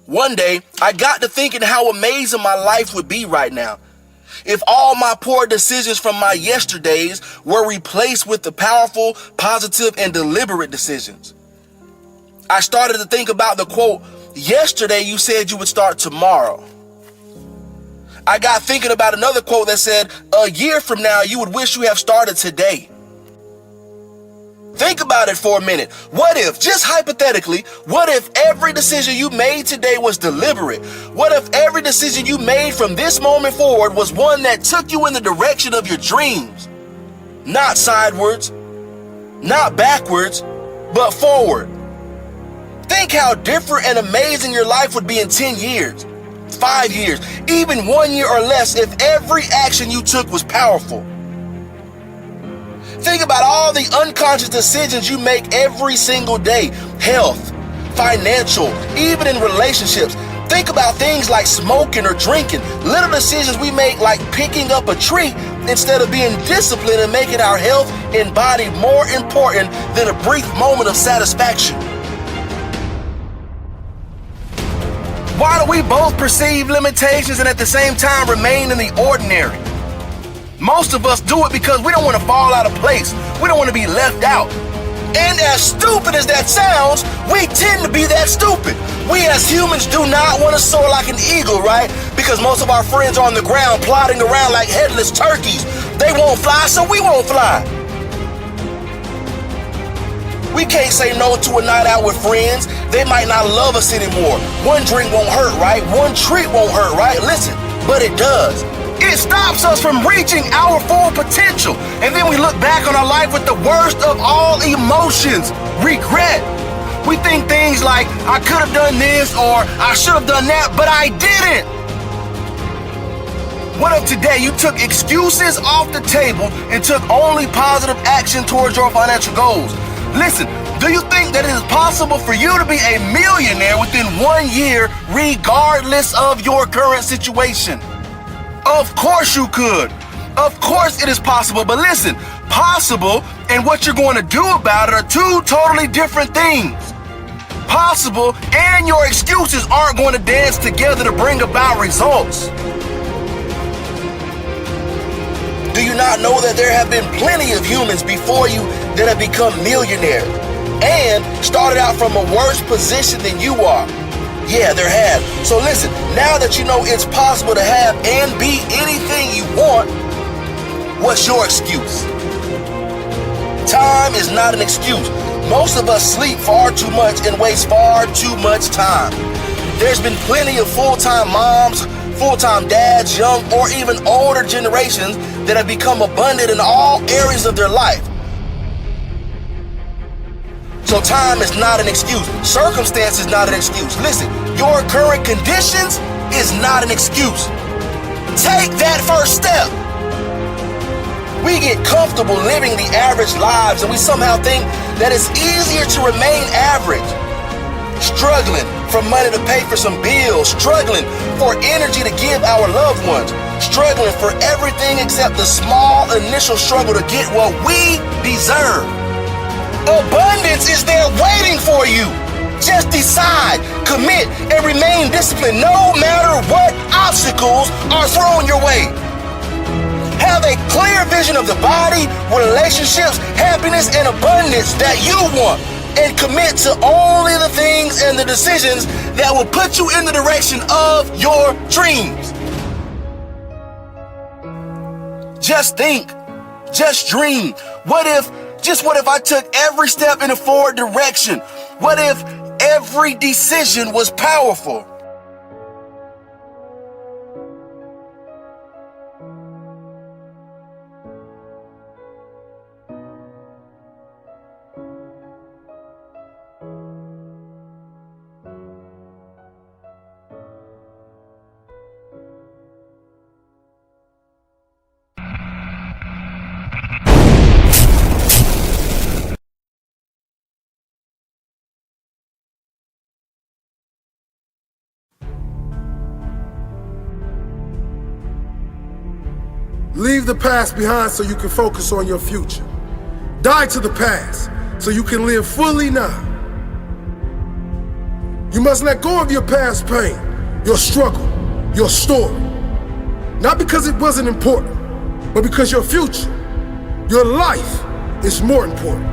One day, I got to thinking how amazing my life would be right now if all my poor decisions from my yesterdays were replaced with the powerful, positive, and deliberate decisions. I started to think about the quote, "Yesterday you said you would start tomorrow." I got thinking about another quote that said, "A year from now you would wish you have started today." Think about it for a minute. What if, just hypothetically, what if every decision you made today was deliberate? What if every decision you made from this moment forward was one that took you in the direction of your dreams? Not sidewards, not backwards, but forward. Think how different and amazing your life would be in 10 years, 5 years, even 1 year or less if every action you took was powerful. Think about all the unconscious decisions you make every single day. Health, financial, even in relationships. Think about things like smoking or drinking. Little decisions we make like picking up a treat instead of being disciplined and making our health and body more important than a brief moment of satisfaction. Why do we both perceive limitations and at the same time remain in the ordinary? Most of us do it because we don't want to fall out of place. We don't want to be left out. And as stupid as that sounds, we tend to be that stupid. We as humans do not want to soar like an eagle, right? Because most of our friends are on the ground plodding around like headless turkeys. They won't fly, so we won't fly. We can't say no to a night out with friends. They might not love us anymore. One drink won't hurt, right? One treat won't hurt, right? Listen, but it does. It stops us from reaching our full potential. And then we look back on our life with the worst of all emotions, regret. We think things like, I could have done this or I should have done that, but I didn't. What if today you took excuses off the table and took only positive action towards your financial goals? Listen, do you think that it is possible for you to be a millionaire within 1 year regardless of your current situation? Of course you could. Of course it is possible. But listen, possible and what you're going to do about it are two totally different things. Possible and your excuses aren't going to dance together to bring about results. Do you not know that there have been plenty of humans before you that have become millionaires and started out from a worse position than you are? Yeah, there have. So listen, now that you know it's possible to have and be anything you want, what's your excuse? Time is not an excuse. Most of us sleep far too much and waste far too much time. There's been plenty of full-time moms, full-time dads, young or even older generations that have become abundant in all areas of their life. So time is not an excuse. Circumstance is not an excuse. Listen, your current conditions is not an excuse. Take that first step. We get comfortable living the average lives and we somehow think that it's easier to remain average. Struggling for money to pay for some bills, struggling for energy to give our loved ones, struggling for everything except the small initial struggle to get what we deserve. Abundance is there waiting for you. Just decide, commit, and remain disciplined no matter what obstacles are thrown your way. Have a clear vision of the body, relationships, happiness, and abundance that you want. And commit to only the things and the decisions that will put you in the direction of your dreams. Just think, just dream. What if I took every step in a forward direction? What if every decision was powerful? Leave the past behind so you can focus on your future. Die to the past so you can live fully now. You must let go of your past pain, your struggle, your story. Not because it wasn't important, but because your future, your life is more important.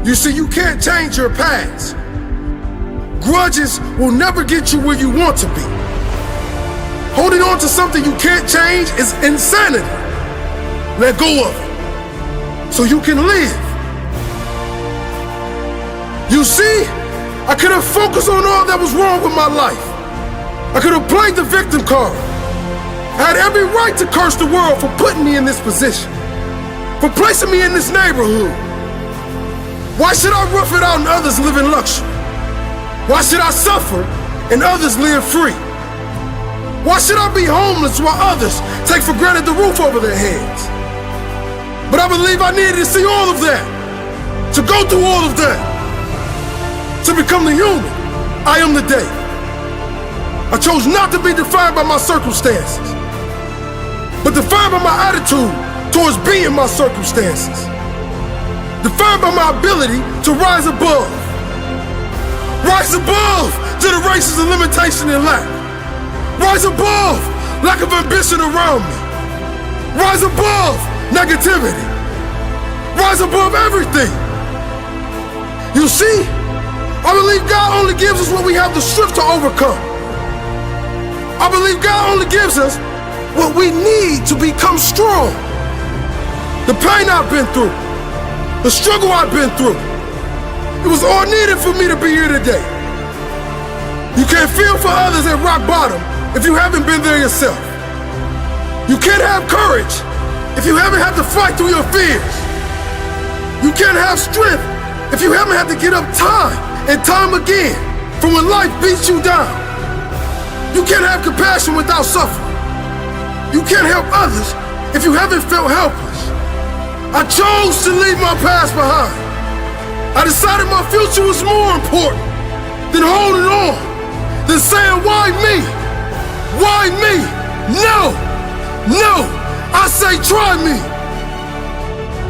You see, you can't change your past. Grudges will never get you where you want to be. Holding on to something you can't change is insanity. Let go of it so you can live. You see, I could have focused on all that was wrong with my life. I could have played the victim card. I had every right to curse the world for putting me in this position, for placing me in this neighborhood. Why should I rough it out and others live in luxury? Why should I suffer and others live free? Why should I be homeless while others take for granted the roof over their heads? But I believe I needed to see all of that, to go through all of that, to become the human I am today. I chose not to be defined by my circumstances, but defined by my attitude towards being my circumstances. Defined by my ability to rise above. Rise above to the races of limitation and lack. Rise above lack of ambition around me. Rise above negativity. Rise above everything. You see, I believe God only gives us what we have the strength to overcome. I believe God only gives us what we need to become strong. The pain I've been through, the struggle I've been through, it was all needed for me to be here today. You can't feel for others at rock bottom if you haven't been there yourself. You can't have courage if you haven't had to fight through your fears. You can't have strength if you haven't had to get up time and time again from when life beats you down. You can't have compassion without suffering. You can't help others if you haven't felt helpless. I chose to leave my past behind. I decided my future was more important than holding on, than saying, why me? Why me? No, no, I say try me.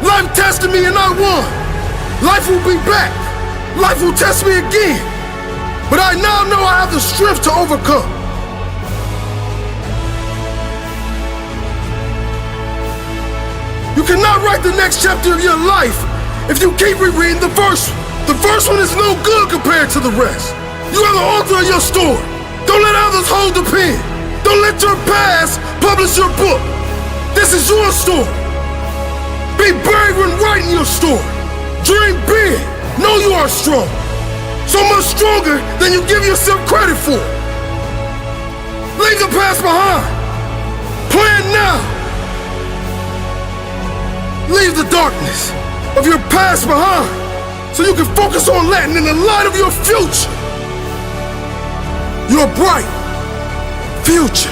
Life tested me and I won. Life will be back. Life will test me again. But I now know I have the strength to overcome. You cannot write the next chapter of your life if you keep rereading the first one. The first one is no good compared to the rest. You are the author of your story. Don't let others hold the pen. Don't let your past publish your book. This is your story. Be brave when writing your story. Dream big. Know you are strong. So much stronger than you give yourself credit for. Leave the past behind. Plan now. Leave the darkness of your past behind so you can focus on letting in the light of your future. Your bright future.